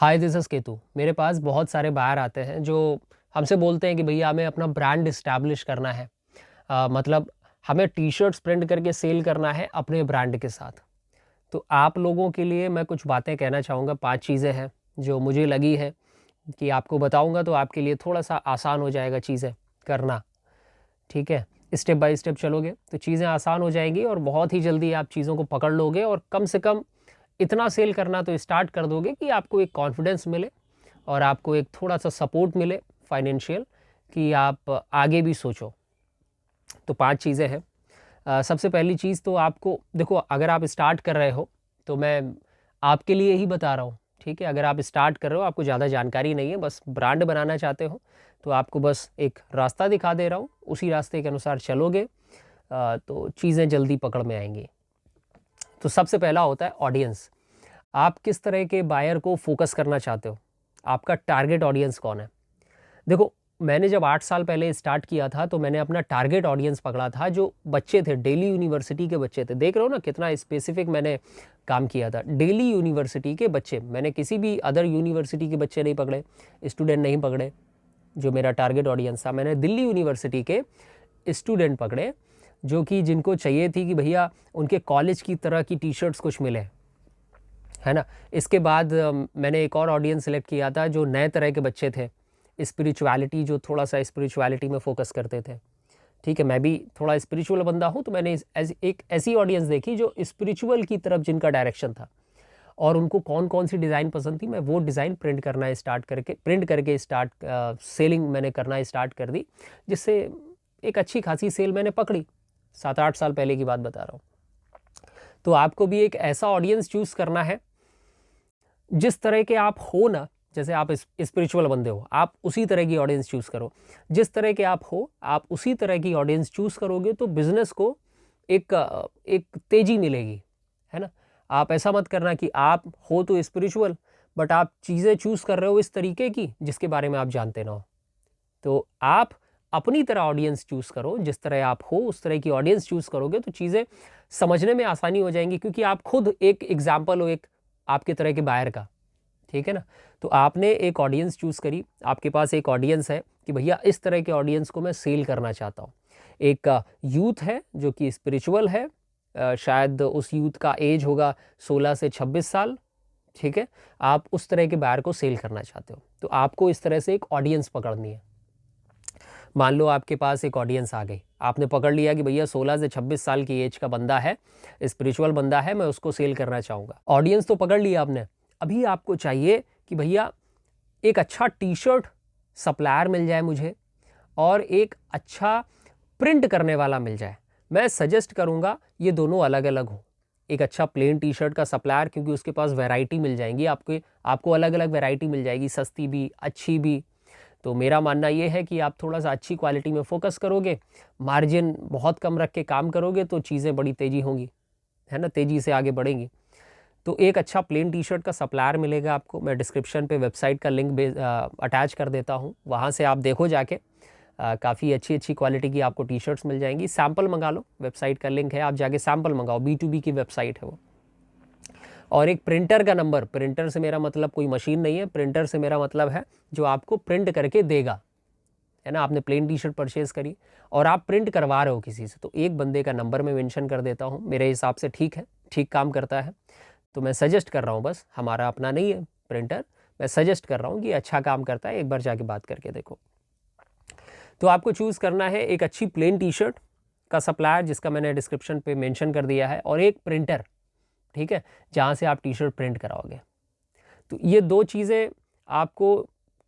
Hi this is Ketu. मेरे पास बहुत सारे बायर आते हैं जो हमसे बोलते हैं कि भैया हमें अपना ब्रांड इस्टेब्लिश करना है। मतलब हमें टी शर्ट्स प्रिंट करके सेल करना है अपने ब्रांड के साथ। तो आप लोगों के लिए मैं कुछ बातें कहना चाहूँगा। 5 चीज़ें हैं जो मुझे लगी है कि आपको बताऊँगा तो आपके लिए थोड़ा-सा आसान हो जाएगा चीज़ें करना, ठीक है? स्टेप बाय स्टेप चलोगे तो चीज़ें आसान हो जाएँगी और बहुत ही जल्दी आप चीज़ों को पकड़ लोगे और कम से कम इतना सेल करना तो स्टार्ट कर दोगे कि आपको एक कॉन्फिडेंस मिले और आपको एक थोड़ा-सा सपोर्ट मिले फाइनेंशियल, कि आप आगे भी सोचो। तो 5 चीज़ें हैं। सबसे पहली चीज़ तो आपको देखो, अगर आप स्टार्ट कर रहे हो तो मैं आपके लिए ही बता रहा हूँ, ठीक है? अगर आप स्टार्ट कर रहे हो, आपको ज़्यादा जानकारी नहीं है, बस ब्रांड बनाना चाहते हो, तो आपको बस एक रास्ता दिखा दे रहा हूँ, उसी रास्ते के अनुसार चलोगे तो चीज़ें जल्दी पकड़ में आएँगी। तो सबसे पहला होता है ऑडियंस। आप किस तरह के बायर को फोकस करना चाहते हो? आपका टारगेट ऑडियंस कौन है? देखो, मैंने जब 8 साल पहले स्टार्ट किया था तो मैंने अपना टारगेट ऑडियंस पकड़ा था जो बच्चे थे, डेली यूनिवर्सिटी के बच्चे थे। देख रहे हो ना कितना स्पेसिफिक मैंने काम किया था। डेली यूनिवर्सिटी के बच्चे, मैंने किसी भी अदर यूनिवर्सिटी के बच्चे नहीं पकड़े, स्टूडेंट नहीं पकड़े। जो मेरा टारगेट ऑडियंस था, मैंने दिल्ली यूनिवर्सिटी के स्टूडेंट पकड़े, जो कि जिनको चाहिए थी कि भैया उनके कॉलेज की तरह की टी शर्ट्स कुछ मिले, है ना? इसके बाद मैंने एक और ऑडियंस सेलेक्ट किया था जो नए तरह के बच्चे थे, स्पिरिचुअलिटी, जो थोड़ा-सा स्पिरिचुअलिटी में फ़ोकस करते थे, ठीक है? मैं भी थोड़ा स्पिरिचुअल बंदा हूँ, तो मैंने एक ऐसी ऑडियंस देखी जो स्पिरिचुअल की तरफ जिनका डायरेक्शन था और उनको कौन-कौन सी डिज़ाइन पसंद थी, मैं वो डिज़ाइन प्रिंट करके सेलिंग मैंने करना स्टार्ट कर दी, जिससे एक अच्छी खासी सेल मैंने पकड़ी। 7-8 साल पहले की बात बता रहा हूँ। तो आपको भी एक ऐसा ऑडियंस चूज़ करना है जिस तरह के आप हो ना, जैसे आप स्पिरिचुअल बंदे हो, आप उसी तरह की ऑडियंस चूज़ करो। जिस तरह के आप हो, आप उसी तरह की ऑडियंस चूज़ करोगे तो बिज़नेस को एक तेज़ी मिलेगी, है ना? आप ऐसा मत करना कि आप हो तो स्पिरिचुअल, बट आप चीज़ें चूज़ कर रहे हो इस तरीके की जिसके बारे में आप जानते ना हो। तो आप अपनी तरह ऑडियंस चूज़ करो, जिस तरह आप हो उस तरह की ऑडियंस चूज़ करोगे तो चीज़ें समझने में आसानी हो जाएँगी, क्योंकि आप खुद एक एग्ज़ाम्पल हो एक आपके तरह के बायर का, ठीक है ना? तो आपने एक ऑडियंस चूज़ करी, आपके पास एक ऑडियंस है कि भैया इस तरह के ऑडियंस को मैं सेल करना चाहता हूँ। एक यूथ है जो कि स्पिरिचुअल है, शायद उस यूथ का एज होगा 16 से 26 साल, ठीक है? आप उस तरह के बायर को सेल करना चाहते हो, तो आपको इस तरह से एक ऑडियंस पकड़नी है। मान लो आपके पास एक ऑडियंस आ गई, आपने पकड़ लिया कि भैया 16 से 26 साल की एज का बंदा है, स्पिरिचुअल बंदा है, मैं उसको सेल करना चाहूँगा। ऑडियंस तो पकड़ लिया आपने, अभी आपको चाहिए कि भैया एक अच्छा टी शर्ट सप्लायर मिल जाए मुझे और एक अच्छा प्रिंट करने वाला मिल जाए। मैं सजेस्ट करूँगा ये दोनों अलग अलग हो। एक अच्छा प्लेन टी शर्ट का सप्लायर, क्योंकि उसके पास वैरायटी मिल जाएंगी, आपको अलग अलग वैरायटी मिल जाएगी, सस्ती भी अच्छी भी। तो मेरा मानना ये है कि आप थोड़ा-सा अच्छी क्वालिटी में फ़ोकस करोगे, मार्जिन बहुत कम रख के काम करोगे तो चीज़ें बड़ी तेज़ी होंगी, है ना? तेज़ी से आगे बढ़ेंगी। तो एक अच्छा प्लेन टी शर्ट का सप्लायर मिलेगा आपको, मैं डिस्क्रिप्शन पे वेबसाइट का लिंक अटैच कर देता हूँ, वहाँ से आप देखो जाके। काफ़ी अच्छी-अच्छी क्वालिटी की आपको टी शर्ट्स मिल जाएँगी, सैंपल मँगा लो, वेबसाइट का लिंक है, आप जाके सैंपल मँगाओ, B2B की वेबसाइट है वो। और एक प्रिंटर का नंबर, प्रिंटर से मेरा मतलब कोई मशीन नहीं है, प्रिंटर से मेरा मतलब है जो आपको प्रिंट करके देगा, है ना? आपने प्लेन टी शर्ट परचेज़ करी और आप प्रिंट करवा रहे हो किसी से, तो एक बंदे का नंबर मैं मेंशन कर देता हूँ, मेरे हिसाब से ठीक है, ठीक काम करता है। तो मैं सजेस्ट कर रहा हूँ, बस हमारा अपना नहीं है प्रिंटर, मैं सजेस्ट कर रहा हूँ कि अच्छा काम करता है, एक बार जाके बात करके देखो। तो आपको चूज़ करना है एक अच्छी प्लेन टी शर्ट का सप्लायर, जिसका मैंने डिस्क्रिप्शन पे मेंशन कर दिया है, और एक प्रिंटर, ठीक है? जहाँ से आप टी शर्ट प्रिंट कराओगे। तो ये 2 चीज़ें आपको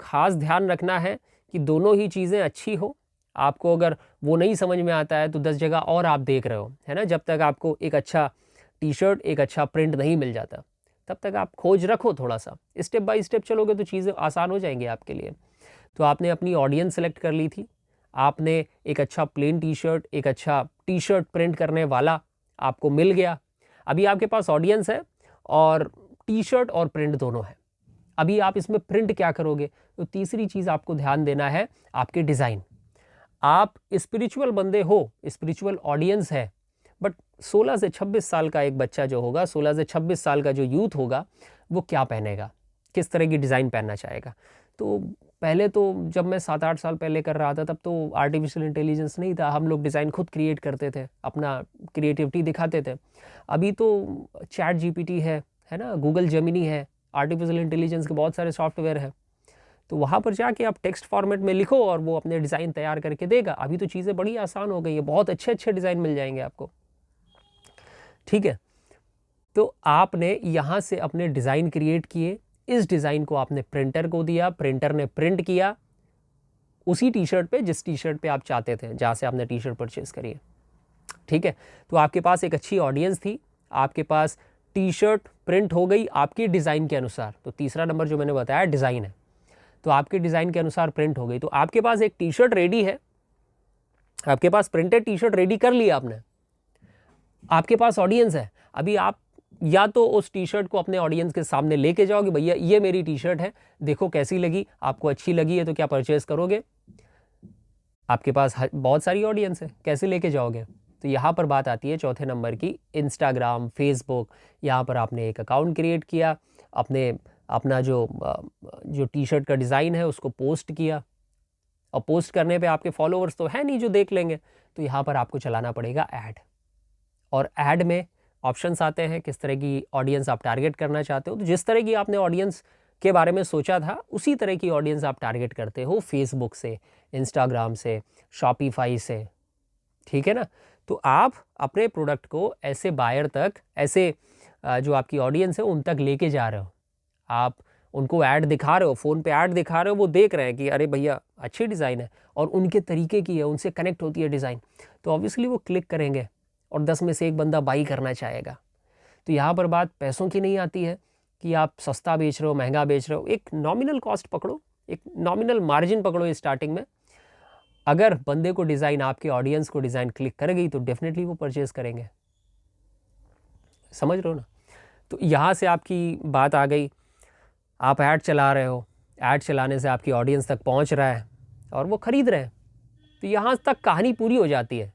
ख़ास ध्यान रखना है कि दोनों ही चीज़ें अच्छी हो। आपको अगर वो नहीं समझ में आता है तो 10 जगह और आप देख रहे हो, है ना? जब तक आपको एक अच्छा टी-शर्ट, एक अच्छा प्रिंट नहीं मिल जाता, तब तक आप खोज रखो थोड़ा-सा। स्टेप बाय स्टेप चलोगे तो चीज़ें आसान हो जाएँगी आपके लिए। तो आपने अपनी ऑडियंस सेलेक्ट कर ली थी। आपने एक अच्छा प्लेन टी-शर्ट, एक अच्छा टी-शर्ट प्रिंट करने वाला आपको मिल गया। अभी आपके पास ऑडियंस है और टी-शर्ट और प्रिंट दोनों है। अभी आप इसमें प्रिंट क्या करोगे? तो तीसरी चीज़ आपको ध्यान देना है, आपके डिज़ाइन। आप स्पिरिचुअल बंदे हो, स्पिरिचुअल ऑडियंस है, बट 16 से 26 साल का एक बच्चा जो होगा, 16 से 26 साल का जो यूथ होगा, वो क्या पहनेगा? किस तरह की डिज़ाइन पहनना चाहेगा। तो पहले तो जब मैं 7-8 साल पहले कर रहा था तब तो आर्टिफिशियल इंटेलिजेंस नहीं था, हम लोग डिज़ाइन खुद क्रिएट करते थे, अपना क्रिएटिविटी दिखाते थे। अभी तो चैट जीपीटी है ना, गूगल जेमिनी है, आर्टिफिशियल इंटेलिजेंस के बहुत सारे सॉफ्टवेयर हैं, तो वहाँ पर जाके आप टेक्स्ट फॉर्मेट में लिखो और वो अपने डिज़ाइन तैयार करके देगा। अभी तो चीज़ें बड़ी आसान हो गई है, बहुत अच्छे अच्छे डिज़ाइन मिल जाएंगे आपको, ठीक है। तो आपने यहाँ से अपने डिज़ाइन क्रिएट किए, इस डिज़ाइन को आपने प्रिंटर को दिया, प्रिंटर ने प्रिंट किया उसी टी शर्ट पे जिस टी शर्ट पे आप चाहते थे, जहाँ से आपने टी शर्ट परचेज़ करी है, ठीक है। तो आपके पास एक अच्छी ऑडियंस थी, आपके पास टी शर्ट प्रिंट हो गई आपकी डिज़ाइन के अनुसार। तो तीसरा नंबर जो मैंने बताया डिज़ाइन है, तो आपके डिज़ाइन के अनुसार प्रिंट हो गई। तो आपके पास एक टी शर्ट रेडी है, आपके पास प्रिंटेड टी शर्ट रेडी कर लिया आपने, आपके पास ऑडियंस है। अभी आप या तो उस टी शर्ट को अपने ऑडियंस के सामने लेके जाओगे, भैया ये मेरी टी शर्ट है, देखो कैसी लगी, आपको अच्छी लगी है तो क्या परचेज करोगे। आपके पास बहुत सारी ऑडियंस है, कैसे लेके जाओगे। तो यहाँ पर बात आती है चौथे नंबर की, इंस्टाग्राम, फेसबुक। यहाँ पर आपने एक अकाउंट क्रिएट किया, अपना जो टी शर्ट का डिज़ाइन है उसको पोस्ट किया, और पोस्ट करने पे आपके फॉलोअर्स तो है नहीं जो देख लेंगे, तो यहाँ पर आपको चलाना पड़ेगा ऐड। और ऐड में ऑप्शंस आते हैं किस तरह की ऑडियंस आप टारगेट करना चाहते हो। तो जिस तरह की आपने ऑडियंस के बारे में सोचा था उसी तरह की ऑडियंस आप टारगेट करते हो, फेसबुक से, इंस्टाग्राम से, शॉपिफाई से, ठीक है ना। तो आप अपने प्रोडक्ट को ऐसे बायर तक, ऐसे जो आपकी ऑडियंस है उन तक लेके जा रहे हो, आप उनको ऐड दिखा रहे हो, फ़ोन पे ऐड दिखा रहे हो, वो देख रहे हैं कि अरे भैया अच्छी डिज़ाइन है और उनके तरीके की है, उनसे कनेक्ट होती है डिज़ाइन, तो ऑब्वियसली वो क्लिक करेंगे और 10 में से एक बंदा बाई करना चाहेगा। तो यहाँ पर बात पैसों की नहीं आती है कि आप सस्ता बेच रहे हो, महंगा बेच रहे हो। एक नॉमिनल कॉस्ट पकड़ो, एक नॉमिनल मार्जिन पकड़ो स्टार्टिंग में। अगर बंदे को डिज़ाइन, आपके ऑडियंस को डिज़ाइन क्लिक कर गई तो डेफिनेटली वो परचेज़ करेंगे, समझ रहे हो ना। तो यहाँ से आपकी बात आ गई, आप ऐड चला रहे हो, ऐड चलाने से आपकी ऑडियंस तक पहुँच रहा है और वो ख़रीद रहे हैं, तो यहाँ तक कहानी पूरी हो जाती है।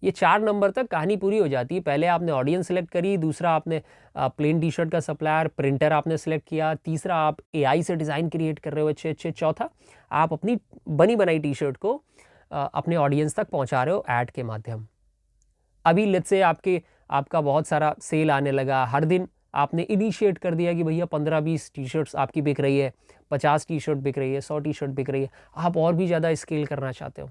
ये 4 नंबर तक कहानी पूरी हो जाती है। पहले आपने ऑडियंस सेलेक्ट करी, दूसरा आपने प्लेन टी शर्ट का सप्लायर, प्रिंटर आपने सेलेक्ट किया, तीसरा आप एआई से डिज़ाइन क्रिएट कर रहे हो अच्छे अच्छे, चौथा आप अपनी बनी बनाई टी शर्ट को अपने ऑडियंस तक पहुंचा रहे हो ऐड के माध्यम। अभी लेट्स से आपका बहुत सारा सेल आने लगा, हर दिन आपने इनिशिएट कर दिया कि भैया 15-20 टी शर्ट्स आपकी बिक रही है, 50 टी शर्ट बिक रही है, 100 टी शर्ट बिक रही है, आप और भी ज़्यादा स्केल करना चाहते हो,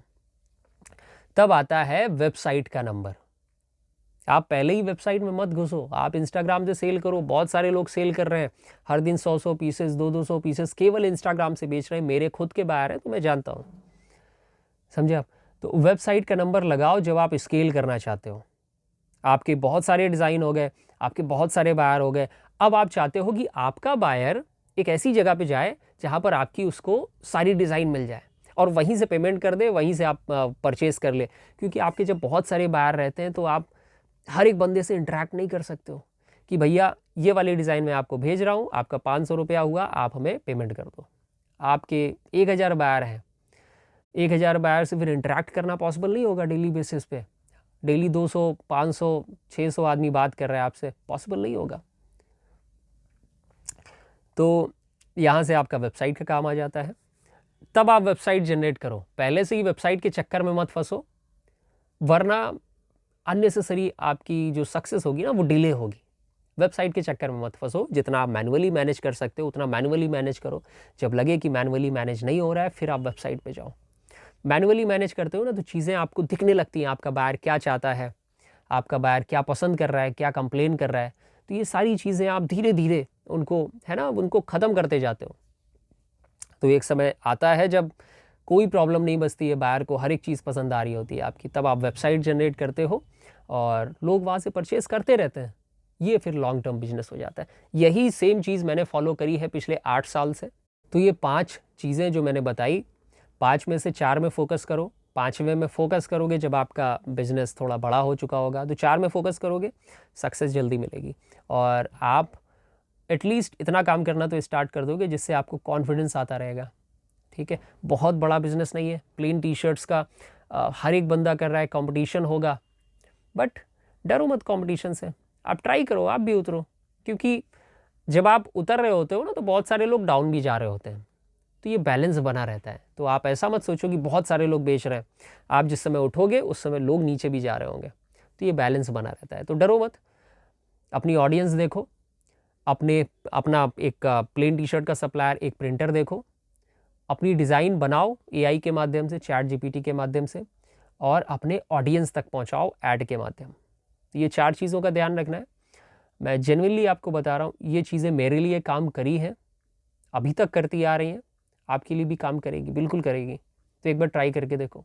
तब आता है वेबसाइट का नंबर। आप पहले ही वेबसाइट में मत घुसो, आप इंस्टाग्राम से सेल करो। बहुत सारे लोग सेल कर रहे हैं, हर दिन 100-100 पीसेस, 200-200 पीसेस केवल इंस्टाग्राम से बेच रहे हैं। मेरे खुद के बायर हैं तो मैं जानता हूँ, समझे आप। तो वेबसाइट का नंबर लगाओ जब आप स्केल करना चाहते हो। आपके बहुत सारे डिज़ाइन हो गए, आपके बहुत सारे बायर हो गए, अब आप चाहते हो कि आपका बायर एक ऐसी जगह पे जाए जहाँ पर आपकी उसको सारी डिज़ाइन मिल जाए और वहीं से पेमेंट कर दे, वहीं से आप परचेज़ कर ले। क्योंकि आपके जब बहुत सारे बायर रहते हैं तो आप हर एक बंदे से इंटरेक्ट नहीं कर सकते हो कि भैया ये वाली डिज़ाइन मैं आपको भेज रहा हूँ, आपका 500 रुपया हुआ, आप हमें पेमेंट कर दो। आपके 1000 बायर हैं, 1000 बायर से फिर इंटरेक्ट करना पॉसिबल नहीं होगा डेली बेसिस पे। डेली 200, 500, 600 आदमी बात कर रहा है आपसे, पॉसिबल नहीं होगा। तो यहाँ से आपका वेबसाइट का काम आ जाता है। तब आप वेबसाइट जनरेट करो, पहले से ही वेबसाइट के चक्कर में मत फंसो, वरना अननेसेसरी आपकी जो सक्सेस होगी ना वो डिले होगी। वेबसाइट के चक्कर में मत फंसो, जितना आप मैनुअली मैनेज कर सकते हो उतना मैनुअली मैनेज करो। जब लगे कि मैनुअली मैनेज नहीं हो रहा है फिर आप वेबसाइट पे जाओ। मैनुअली मैनेज करते हो ना तो चीज़ें आपको दिखने लगती हैं, आपका बायर क्या चाहता है, आपका बायर क्या पसंद कर रहा है, क्या कंप्लेन कर रहा है। तो ये सारी चीज़ें आप धीरे धीरे उनको, है ना, उनको ख़त्म करते जाते हो। तो एक समय आता है जब कोई प्रॉब्लम नहीं बचती है, बायर को हर एक चीज़ पसंद आ रही होती है आपकी, तब आप वेबसाइट जनरेट करते हो और लोग वहाँ से परचेज़ करते रहते हैं। ये फिर लॉन्ग टर्म बिजनेस हो जाता है। यही सेम चीज़ मैंने फॉलो करी है पिछले 8 साल से। तो ये 5 चीज़ें जो मैंने बताई, 5 में से 4 में फोकस करो, 5वें में फोकस करोगे जब आपका बिजनेस थोड़ा बड़ा हो चुका होगा, तो 4 में फोकस करोगे, सक्सेस जल्दी मिलेगी। और आप एटलीस्ट इतना काम करना तो स्टार्ट कर दोगे जिससे आपको कॉन्फिडेंस आता रहेगा, ठीक है। बहुत बड़ा बिजनेस नहीं है, प्लेन टी शर्ट्स का हर एक बंदा कर रहा है, कंपटीशन होगा, बट डरो मत कंपटीशन से, आप ट्राई करो, आप भी उतरो। क्योंकि जब आप उतर रहे होते हो ना तो बहुत सारे लोग डाउन भी जा रहे होते हैं, तो ये बैलेंस बना रहता है। तो आप ऐसा मत सोचो कि बहुत सारे लोग बेच रहे हैं, आप जिस समय उठोगे उस समय लोग नीचे भी जा रहे होंगे, तो ये बैलेंस बना रहता है। तो डरो मत, अपनी ऑडियंस देखो, अपना एक प्लेन टी शर्ट का सप्लायर, एक प्रिंटर देखो, अपनी डिज़ाइन बनाओ एआई के माध्यम से, चैट जीपीटी के माध्यम से, और अपने ऑडियंस तक पहुंचाओ ऐड के माध्यम। तो ये 4 चीज़ों का ध्यान रखना है। मैं जेन्युइनली आपको बता रहा हूँ, ये चीज़ें मेरे लिए काम करी हैं, अभी तक करती आ रही हैं, आपके लिए भी काम करेगी, बिल्कुल करेगी। तो एक बार ट्राई करके देखो।